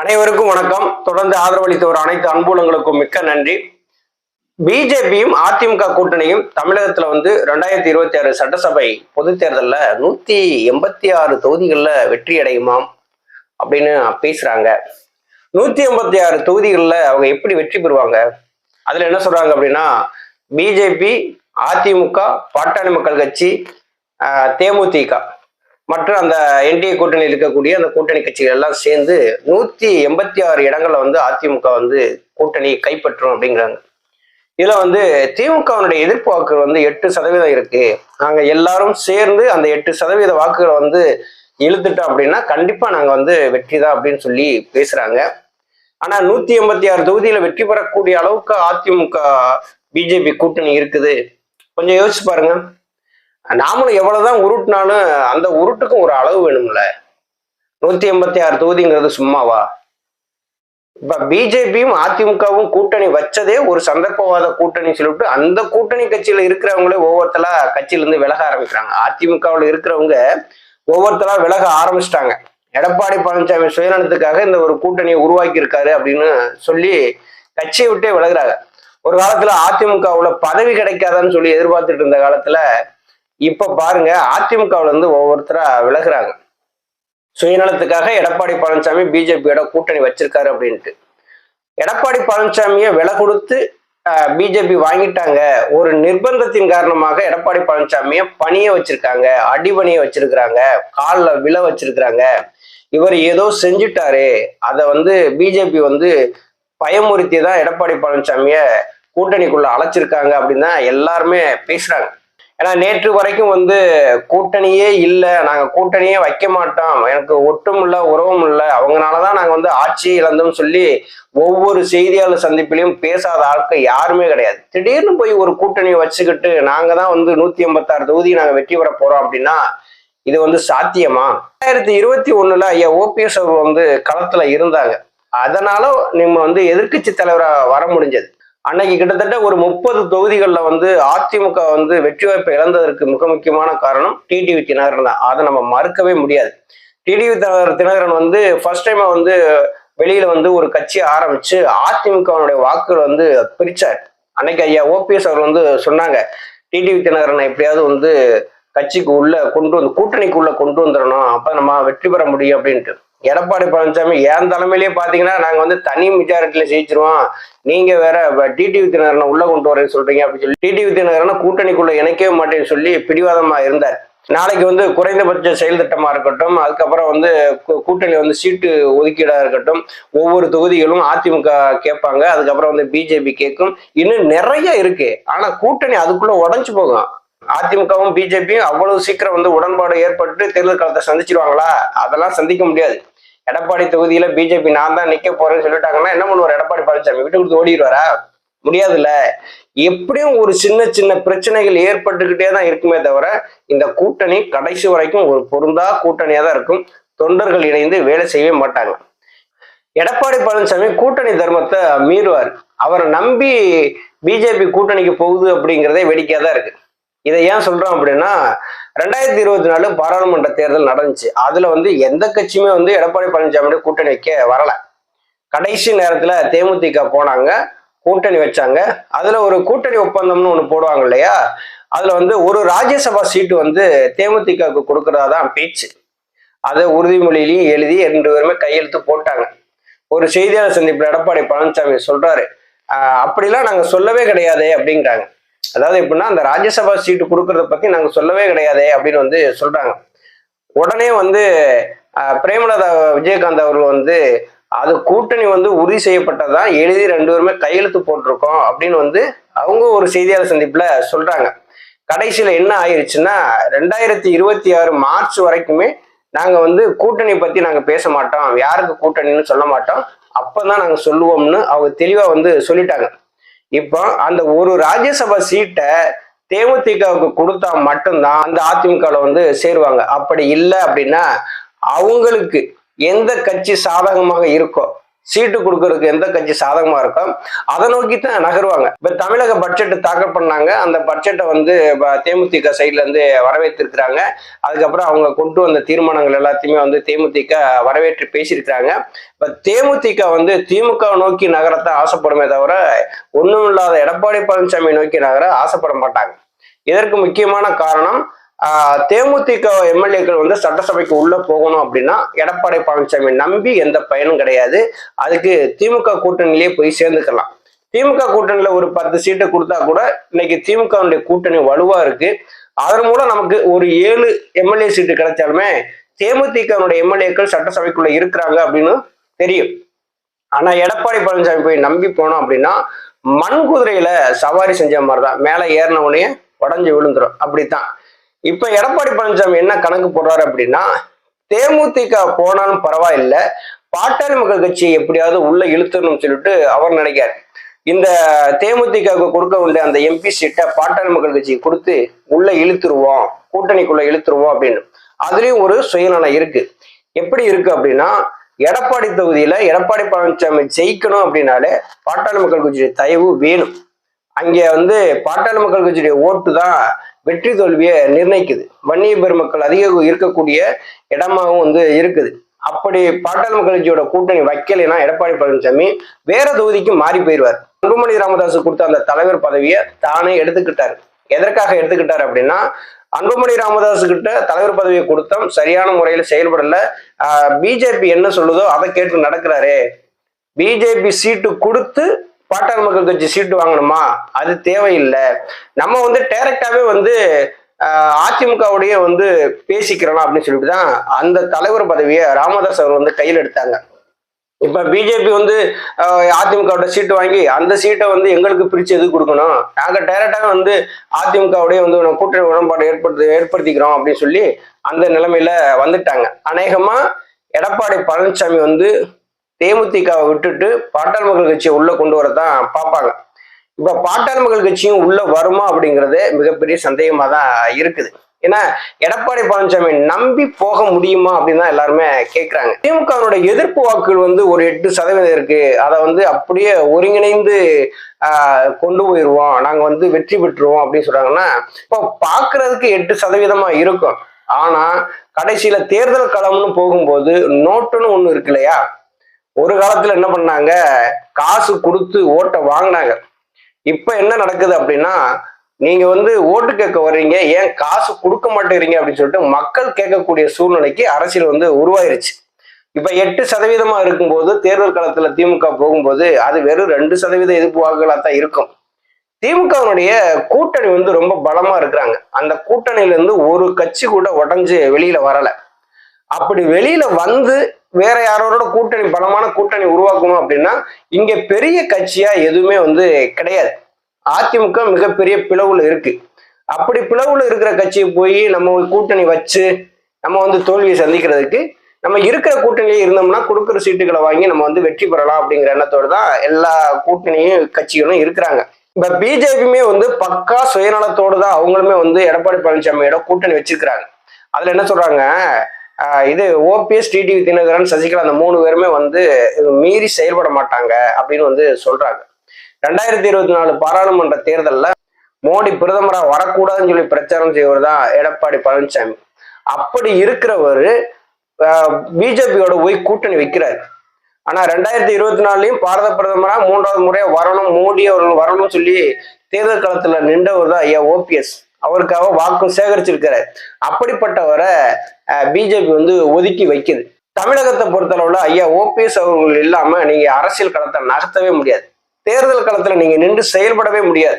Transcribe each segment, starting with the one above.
அனைவருக்கும் வணக்கம். தொடர்ந்து ஆதரவளித்த ஒரு அனைத்து அன்புலங்களுக்கும் மிக்க நன்றி. பிஜேபியும் அதிமுக கூட்டணியும் தமிழகத்துல 2026 சட்டசபை பொது தேர்தலில் 186 தொகுதிகளில் வெற்றி அடையுமாம் அப்படின்னு பேசுறாங்க. 186 தொகுதிகளில் அவங்க எப்படி வெற்றி பெறுவாங்க? அதுல என்ன சொல்றாங்க அப்படின்னா, பிஜேபி, அதிமுக, பாட்டாளி மக்கள் கட்சி, தேமுதிக மற்றும் அந்த என்டிஏ கூட்டணியில் இருக்கக்கூடிய அந்த கூட்டணி கட்சிகள் எல்லாம் சேர்ந்து 186 இடங்கள்ல அதிமுக கூட்டணி கைப்பற்றும் அப்படிங்கிறாங்க. இதுல திமுகவினுடைய எதிர்ப்பு வாக்குகள் 8% இருக்கு. நாங்க எல்லாரும் சேர்ந்து அந்த 8% வாக்குகளை இழுத்துட்டோம் அப்படின்னா கண்டிப்பா நாங்க வெற்றி தான் அப்படின்னு சொல்லி பேசுறாங்க. ஆனா 186 தொகுதியில வெற்றி பெறக்கூடிய அளவுக்கு அதிமுக பிஜேபி கூட்டணி இருக்குது. கொஞ்சம் யோசிச்சு பாருங்க. நாமளும் எவ்வளவுதான் உருட்டுனாலும் அந்த உருட்டுக்கும் ஒரு அளவு வேணும்ல. 186 தொகுதிங்கிறது சும்மாவா? இப்ப பிஜேபியும் அதிமுகவும் கூட்டணி வச்சதே ஒரு சந்தர்ப்பவாத கூட்டணி சொல்லிட்டு அந்த கூட்டணி கட்சியில இருக்கிறவங்களே ஒவ்வொருத்தலா கட்சியில இருந்து விலக ஆரம்பிக்கிறாங்க. அதிமுகவில் இருக்கிறவங்க ஒவ்வொருத்தலா விலக ஆரம்பிச்சிட்டாங்க. எடப்பாடி பழனிசாமி சுயநலத்துக்காக இந்த ஒரு கூட்டணியை உருவாக்கி இருக்காரு அப்படின்னு சொல்லி கட்சியை விட்டே விலகுறாங்க. ஒரு காலத்துல அதிமுகவுல பதவி கிடைக்காதான்னு சொல்லி எதிர்பார்த்துட்டு இருந்த காலத்துல இப்ப பாருங்க, அதிமுகவுல ஒவ்வொருத்தரா விலகுறாங்க. சுயநலத்துக்காக எடப்பாடி பழனிசாமி பிஜேபியோட கூட்டணி வச்சிருக்காரு அப்படின்ட்டு. எடப்பாடி பழனிசாமியை விலை கொடுத்து பிஜேபி வாங்கிட்டாங்க. ஒரு நிர்பந்தத்தின் காரணமாக எடப்பாடி பழனிசாமியை பணிய வச்சிருக்காங்க, அடிபணிய வச்சிருக்கிறாங்க, காலில் விழ வச்சிருக்கிறாங்க. இவர் ஏதோ செஞ்சுட்டாரு, அதை பிஜேபி பயமுறுத்தி தான் எடப்பாடி பழனிசாமிய கூட்டணிக்குள்ள அழைச்சிருக்காங்க அப்படின்னு தான் எல்லாருமே பேசுறாங்க. ஏன்னா நேற்று வரைக்கும் கூட்டணியே இல்லை, நாங்க கூட்டணியே வைக்க மாட்டோம், எனக்கு ஒட்டும் இல்லை உறவும் இல்லை, அவங்களாலதான் நாங்க ஆட்சி இழந்தோம்னு சொல்லி ஒவ்வொரு செய்தியாளர் சந்திப்பிலையும் பேசாத ஆட்கள் யாருமே கிடையாது. திடீர்னு போய் ஒரு கூட்டணியை வச்சுக்கிட்டு நாங்க தான் 186 தொகுதி நாங்க வெற்றி பெற போறோம் அப்படின்னா இது சாத்தியமா? 2021 ஐயா ஓபிஎஸ் அவர் களத்துல இருந்தாங்க. அதனால நம்ம எதிர்கட்சி தலைவரா வர முடிஞ்சது. அன்னைக்கு கிட்டத்தட்ட ஒரு 30 தொகுதிகளில் அதிமுக வெற்றி வாய்ப்பை இழந்ததற்கு மிக முக்கியமான காரணம் டிடிவி தினகரன் தான். அதை நம்ம மறுக்கவே முடியாது. டிடிவி தினகரன் ஃபர்ஸ்ட் டைம் வெளியில ஒரு கட்சியை ஆரம்பிச்சு அதிமுகவுடைய வாக்குகள் பிரிச்சார். அன்னைக்கு ஐயா ஓபிஎஸ் அவர் சொன்னாங்க, டிடிவி தினகரனை எப்படியாவது கட்சிக்கு உள்ள கூட்டணிக்குள்ள கொண்டு வந்துடணும், அப்ப நம்ம வெற்றி பெற முடியும் அப்படின்ட்டு. எடப்பாடி பழனிசாமி என் தலைமையிலேயே பாத்தீங்கன்னா நாங்க தனி மெஜாரிட்டியில ஜெயிச்சிருவோம், நீங்க வேற டிடிவி தினகரனை உள்ள கொண்டு வரேன்னு சொல்றீங்க அப்படின்னு சொல்லி டிடிவி தினகரனை கூட்டணிக்குள்ள இணைக்கவே மாட்டேன்னு சொல்லி பிடிவாதமா இருந்தார். நாளைக்கு குறைந்தபட்ச செயல் திட்டமா இருக்கட்டும், அதுக்கப்புறம் கூட்டணி சீட்டு ஒதுக்கீடா இருக்கட்டும், ஒவ்வொரு தொகுதிகளும் அதிமுக கேட்பாங்க, அதுக்கப்புறம் பிஜேபி கேட்கும், இன்னும் நிறைய இருக்கு. ஆனா கூட்டணி அதுக்குள்ள உடஞ்சு போகும். அதிமுகவும் பிஜேபியும் அவ்வளவு சீக்கிரம் உடன்பாடு ஏற்பட்டு தேர்தல் காலத்தை சந்திச்சிருவாங்களா? அதெல்லாம் சந்திக்க முடியாது. எடப்பாடி தொகுதியில பிஜேபி நான் தான் நிக்க போறேன்னு சொல்லிட்டாங்கன்னா என்ன பண்ணுவார் எடப்பாடி பழனிசாமி? விட்டு கொடுத்து ஓடிடுவாரா? முடியாதுல்ல. எப்படியும் ஒரு சின்ன சின்ன பிரச்சனைகள் ஏற்பட்டுக்கிட்டே தான் இருக்குமே தவிர இந்த கூட்டணி கடைசி வரைக்கும் ஒரு பொருந்தா கூட்டணியா தான் இருக்கும். தொண்டர்கள் இணைந்து வேலை செய்யவே மாட்டாங்க. எடப்பாடி பழனிசாமி கூட்டணி தர்மத்தை மீறுவார். அவரை நம்பி பிஜேபி கூட்டணிக்கு போகுது அப்படிங்கிறதே வேடிக்கையா தான் இருக்கு. இதை ஏன் சொல்றோம் அப்படின்னா, 2024 பாராளுமன்ற தேர்தல் நடந்துச்சு. அதுல எந்த கட்சியுமே எடப்பாடி பழனிசாமியோட கூட்டணி வைக்க வரல. கடைசி நேரத்துல தேமுதிக போனாங்க, கூட்டணி வச்சாங்க. அதுல ஒரு கூட்டணி ஒப்பந்தம்னு ஒண்ணு போடுவாங்க இல்லையா? அதுல ஒரு ராஜ்யசபா சீட்டு தேமுதிகவுக்கு கொடுக்கறதா தான் பேச்சு. அதை உறுதிமொழியிலையும் எழுதி 2 பேருமே கையெழுத்து போட்டாங்க. ஒரு செய்தியாளர் சந்திப்புல எடப்பாடி பழனிசாமி சொல்றாரு, அப்படிலாம் நாங்க சொல்லவே கிடையாது அப்படிங்கிறாங்க. அதாவது எப்படின்னா, அந்த ராஜ்யசபா சீட்டு கொடுக்கறத பத்தி நாங்க சொல்லவே கிடையாது அப்படின்னு சொல்றாங்க. உடனே பிரேமலதா விஜயகாந்த் அவர்கள் அது கூட்டணி உறுதி செய்யப்பட்டதான் எழுதி 2 பேருமே கையெழுத்து போட்டிருக்கோம் அப்படின்னு அவங்க ஒரு செய்தியாளர் சந்திப்புல சொல்றாங்க. கடைசியில என்ன ஆயிடுச்சுன்னா, 2026 மார்ச் வரைக்குமே நாங்க கூட்டணி பத்தி நாங்க பேச மாட்டோம், யாருக்கு கூட்டணின்னு சொல்ல மாட்டோம், அப்பதான் நாங்க சொல்லுவோம்னு அவங்க தெளிவா சொல்லிட்டாங்க. இப்போ அந்த ஒரு ராஜ்யசபா சீட்டை தேமுதிகவுக்கு கொடுத்தா மட்டும்தான் அந்த அதிமுகவில் சேருவாங்க. அப்படி இல்லை அப்படின்னா அவங்களுக்கு எந்த கட்சி சாதகமாக இருக்கோ, சீட்டு கொடுக்கறதுக்கு எந்த கட்சி சாதகமா இருக்கோ அதை நோக்கி தான் நகருவாங்க. இப்ப தமிழக பட்ஜெட் தாக்கல் பண்ணாங்க. அந்த பட்ஜெட்டை வந்து தேமுதிக சைட்ல இருந்து வரவேற்றிருக்கிறாங்க. அதுக்கப்புறம் அவங்க கொண்டு வந்த தீர்மானங்கள் எல்லாத்தையுமே வந்து தேமுதிக வரவேற்று பேசியிருக்கிறாங்க. இப்ப தேமுதிக வந்து திமுக நோக்கி நகரத்தான் ஆசைப்படுமே தவிர ஒண்ணும் இல்லாத எடப்பாடி பழனிசாமி நோக்கி நகர ஆசைப்பட மாட்டாங்க. இதற்கு முக்கியமான காரணம் தேமுதிக எம்எல்ஏக்கள் வந்து சட்டசபைக்கு உள்ள போகணும் அப்படின்னா எடப்பாடி பழனிசாமி நம்பி எந்த பயனும் கிடையாது. அதுக்கு திமுக கூட்டணியிலே போய் சேர்ந்துக்கலாம். திமுக கூட்டணியில ஒரு 10 சீட்டை கொடுத்தா கூட இன்னைக்கு திமுகவுடைய கூட்டணி வலுவா இருக்கு. அதன் மூலம் நமக்கு ஒரு 7 எம்எல்ஏ சீட்டு கிடைச்சாலுமே தேமுதிகனுடைய எம்எல்ஏக்கள் சட்டசபைக்குள்ள இருக்கிறாங்க அப்படின்னு தெரியும். ஆனா எடப்பாடி பழனிசாமி போய் நம்பி போனோம் அப்படின்னா மண் குதிரையில சவாரி செஞ்ச மாதிரிதான், மேல ஏறின உடனே உடஞ்சு விழுந்துரும். அப்படித்தான் இப்ப எடப்பாடி பழனிசாமி என்ன கணக்கு போடுறாரு அப்படின்னா, தேமுதிக போனாலும் பரவாயில்லை, பாட்டாளி மக்கள் கட்சியை எப்படியாவது உள்ள இழுத்துடணும்னு சொல்லிட்டு அவர் நினைக்காரு. இந்த தேமுதிகவுக்கு கொடுக்க வேண்டிய அந்த எம்பி சீட்டை பாட்டாளி மக்கள் கட்சிக்கு கொடுத்து உள்ள இழுத்துருவோம், கூட்டணிக்குள்ள இழுத்துருவோம் அப்படின்னு. அதுலயும் ஒரு சுயநலம் இருக்கு. எப்படி இருக்கு அப்படின்னா, எடப்பாடி தொகுதியில எடப்பாடி பழனிசாமி ஜெயிக்கணும் அப்படின்னாலே பாட்டாளி மக்கள் கட்சியுடைய தயவு வேணும். அங்க வந்து பாட்டாளி மக்கள் கட்சியுடைய ஓட்டு தான் வெற்றி தோல்வியை நிர்ணயிக்குது. வன்னிய பெருமக்கள் அதிக இருக்கக்கூடிய இடமாவும் வந்து இருக்குது. அப்படி பாட்டாளி மக்கள் கட்சியோட கூட்டணி வைக்கலைன்னா எடப்பாடி பழனிசாமி வேற தொகுதிக்கு மாறி போயிடுவார். அன்புமணி ராமதாஸ் கொடுத்த அந்த தலைவர் பதவியை தானே எடுத்துக்கிட்டாரு. எதற்காக எடுத்துக்கிட்டாரு அப்படின்னா, அன்புமணி ராமதாஸ் கிட்ட தலைவர் பதவியை கொடுத்தோம், சரியான முறையில செயல்படல, பிஜேபி என்ன சொல்லுதோ அதை கேட்டு நடக்கிறாரு. பிஜேபி சீட்டு கொடுத்து பாட்டாளி மக்கள் கட்சி சீட்டு வாங்கணுமா, அது தேவையில்லை. நம்ம வந்து டைரக்டாவே வந்து அதிமுகவுடைய வந்து பேசிக்கிறோம் அப்படின்னு சொல்லிட்டு தான் அந்த தலைவர் பதவியை ராமதாஸ் அவர் வந்து கையில் எடுத்தாங்க. இப்ப பிஜேபி வந்து அதிமுகவோட சீட்டு வாங்கி அந்த சீட்டை வந்து எங்களுக்கு பிரிச்சு எது கொடுக்கணும், நாங்க டைரக்டாக வந்து அதிமுகவுடைய வந்து கூட்டணி உடன்பாடு ஏற்படுத்திக்கிறோம் அப்படின்னு சொல்லி அந்த நிலைமையில வந்துட்டாங்க. அநேகமா எடப்பாடி பழனிசாமி வந்து தேமுதிகவை விட்டுட்டு பாட்டாளி மக்கள் கட்சியை உள்ள கொண்டு வரதான் பார்ப்பாங்க. இப்ப பாட்டாளி மக்கள் கட்சியும் உள்ள வருமா அப்படிங்கிறது மிகப்பெரிய சந்தேகமா தான் இருக்குது. ஏன்னா எடப்பாடி பழனிசாமி நம்பி போக முடியுமா அப்படின்னு தான் எல்லாருமே கேட்கிறாங்க. திமுகவுடைய எதிர்ப்பு வாக்குகள் வந்து ஒரு 8% இருக்கு. அதை வந்து அப்படியே ஒருங்கிணைந்து கொண்டு போயிடுவோம், நாங்க வந்து வெற்றி பெற்றுருவோம் அப்படின்னு சொல்றாங்கன்னா, இப்போ பாக்குறதுக்கு 8% இருக்கும். ஆனா கடைசியில தேர்தல் களம்னு போகும்போது நோட்டுன்னு ஒண்ணு இருக்கு இல்லையா. ஒரு காலத்துல என்ன பண்ணாங்க, காசு கொடுத்து ஓட்டை வாங்கினாங்க. இப்ப என்ன நடக்குது அப்படின்னா, நீங்க வந்து ஓட்டு கேட்க வர்றீங்க, ஏன் காசு கொடுக்க மாட்டேறீங்க அப்படின்னு சொல்லிட்டு மக்கள் கேட்கக்கூடிய சூழ்நிலைக்கு அரசியல் வந்து உருவாயிருச்சு. இப்ப 8% இருக்கும்போது தேர்தல் களத்துல திமுக போகும்போது அது வெறும் 2% எதிர்ப்பு வாக்குகளா தான் இருக்கும். திமுகவுடைய கூட்டணி வந்து ரொம்ப பலமா இருக்கிறாங்க. அந்த கூட்டணியில இருந்து ஒரு கட்சி கூட உடஞ்சு வெளியில வரல. அப்படி வெளியில வந்து வேற யாரோட கூட்டணி, பலமான கூட்டணி உருவாக்கணும் அப்படின்னா இங்க பெரிய கட்சியா எதுவுமே வந்து கிடையாது. அதிமுக மிகப்பெரிய பிளவுல இருக்கு. அப்படி பிளவுல இருக்கிற கட்சியை போய் நம்ம கூட்டணி வச்சு நம்ம வந்து தோல்வியை சந்திக்கிறதுக்கு நம்ம இருக்கிற கூட்டணியிலே இருந்தோம்னா கொடுக்குற சீட்டுகளை வாங்கி நம்ம வந்து வெற்றி பெறலாம் அப்படிங்கிற எண்ணத்தோடு தான் எல்லா கூட்டணியும் கட்சிகளும் இருக்கிறாங்க. இப்ப பிஜேபியுமே வந்து பக்கா சுயநலத்தோடு தான் அவங்களுமே வந்து எடப்பாடி பழனிசாமியோட கூட்டணி வச்சிருக்கிறாங்க. அதுல என்ன சொல்றாங்க, இது ஓபிஎஸ், டிடிவி தினகரன், சசிகலா அந்த 3 பேருமே வந்து மீறி செயல்பட மாட்டாங்க அப்படின்னு வந்து சொல்றாங்க. 2024 பாராளுமன்ற தேர்தலில் மோடி பிரதமரா வரக்கூடாதுன்னு சொல்லி பிரச்சாரம் செய்வது தான் எடப்பாடி பழனிசாமி. அப்படி இருக்கிறவர் பிஜேபியோட போய் கூட்டணி வைக்கிறாரு. ஆனா 2024 பாரத பிரதமரா 3வது முறையா வரணும், மோடி அவர்கள் வரணும்னு சொல்லி தேர்தல் களத்துல நின்றவர் தான் ஐயா ஓபிஎஸ். அவருக்காக வாக்கு சேகரிச்சிருக்கிறார். அப்படிப்பட்டவரை பிஜேபி வந்து ஒதுக்கி வைக்குது. தமிழகத்தை பொறுத்தளவுல ஐயா ஓபிஎஸ் அவர்கள் இல்லாம நீங்க அரசியல் களத்தை நகர்த்தவே முடியாது. தேர்தல் களத்துல நீங்க நின்று செயல்படவே முடியாது.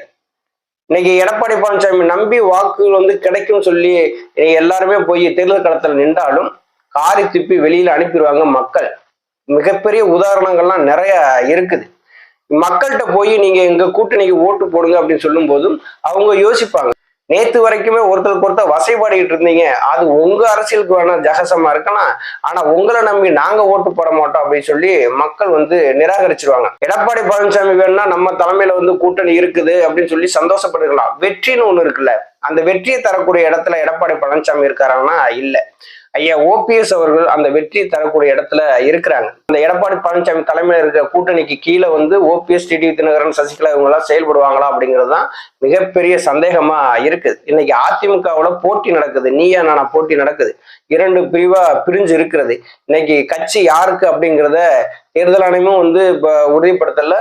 இன்னைக்கு எடப்பாடி பழனிசாமி நம்பி வாக்குகள் வந்து கிடைக்கும் சொல்லி எல்லாருமே போய் தேர்தல் களத்துல நின்றாலும் காரி துப்பி வெளியில அனுப்பிடுவாங்க மக்கள். மிகப்பெரிய உதாரணங்கள்லாம் நிறைய இருக்குது. மக்கள்கிட்ட போய் நீங்க எங்க கூட்டணிக்கு ஓட்டு போடுங்க அப்படின்னு சொல்லும் போதும் அவங்க யோசிப்பாங்க, நேத்து வரைக்குமே ஒருத்தருக்கு ஒருத்தர் வசைப்பாடிக்கிட்டு இருந்தீங்க, அது உங்க அரசியலுக்கு வேணா ஜகசமா இருக்கலாம், ஆனா உங்களை நம்பி நாங்க ஓட்டு போட மாட்டோம் அப்படின்னு சொல்லி மக்கள் வந்து நிராகரிச்சிருவாங்க. எடப்பாடி பழனிசாமி வேணும்னா நம்ம தலைமையில வந்து கூட்டணி இருக்குது அப்படின்னு சொல்லி சந்தோஷப்பட்டுக்கலாம். வெற்றின்னு ஒண்ணு இருக்குல்ல, அந்த வெற்றியை தரக்கூடிய இடத்துல எடப்பாடி பழனிசாமி இருக்காருன்னா இல்ல. ஐயா ஓபிஎஸ் அவர்கள் அந்த வெற்றி தரக்கூடிய இடத்துல இருக்கிறாங்க. அந்த எடப்பாடி பழனிசாமி தலைமையில இருக்கிற கூட்டணிக்கு கீழே வந்து ஓபிஎஸ், டிடிவி தினகரன், சசிகலா இவங்க எல்லாம் செயல்படுவாங்களா அப்படிங்கிறது தான் மிகப்பெரிய சந்தேகமா இருக்குது. இன்னைக்கு அதிமுகவுல போட்டி நடக்குது, நீயா நானா போட்டி நடக்குது, 2 பிரிவா பிரிஞ்சு இருக்கிறது. இன்னைக்கு கட்சி யாருக்கு அப்படிங்கிறத தேர்தல் ஆணையமும் வந்து இப்ப உறுதிப்படுத்தல,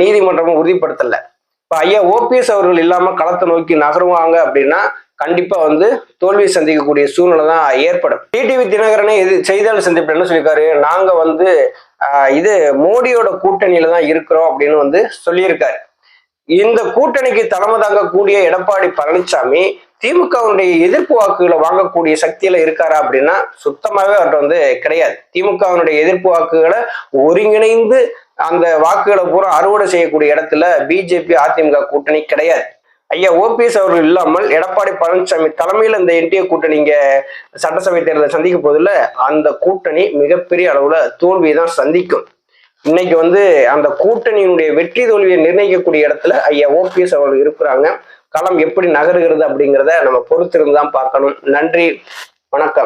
நீதிமன்றமும் உறுதிப்படுத்தல. இப்ப ஐயா ஓபிஎஸ் அவர்கள் இல்லாம களத்தை நோக்கி நகருவாங்க அப்படின்னா கண்டிப்பா வந்து தோல்வி சந்திக்கக்கூடிய சூழ்நிலை தான் ஏற்படும். டிடிவி தினகரனே செய்தியாளர் சந்திப்பு என்ன சொல்லியிருக்காரு, நாங்க வந்து இது மோடியோட கூட்டணியில தான் இருக்கிறோம் அப்படின்னு வந்து சொல்லியிருக்காரு. இந்த கூட்டணிக்கு தலைமை தாங்கக்கூடிய எடப்பாடி பழனிசாமி திமுகவுடைய எதிர்ப்பு வாக்குகளை வாங்கக்கூடிய சக்தியில இருக்காரா அப்படின்னா சுத்தமாவே அவர்கிட்ட வந்து கிடையாது. திமுகவினுடைய எதிர்ப்பு வாக்குகளை ஒருங்கிணைந்து அந்த வாக்குகளை பூரா அறுவடை செய்யக்கூடிய இடத்துல பிஜேபி, அதிமுக கூட்டணி கிடையாது. ஐயா ஓபிஎஸ் அவர்கள் இல்லாமல் எடப்பாடி பழனிசாமி தலைமையில் இந்த என்டிஏ கூட்டணி இங்க சட்டசபை தேர்தலை சந்திக்க போதில்ல, அந்த கூட்டணி மிகப்பெரிய அளவுல தோல்வியை தான் சந்திக்கும். இன்னைக்கு வந்து அந்த கூட்டணியினுடைய வெற்றி தோல்வியை நிர்ணயிக்கக்கூடிய இடத்துல ஐயா ஓபிஎஸ் அவர்கள் இருக்கிறாங்க. களம் எப்படி நகருகிறது அப்படிங்கிறத நம்ம பொறுத்திருந்து தான் பார்க்கணும். நன்றி, வணக்கம்.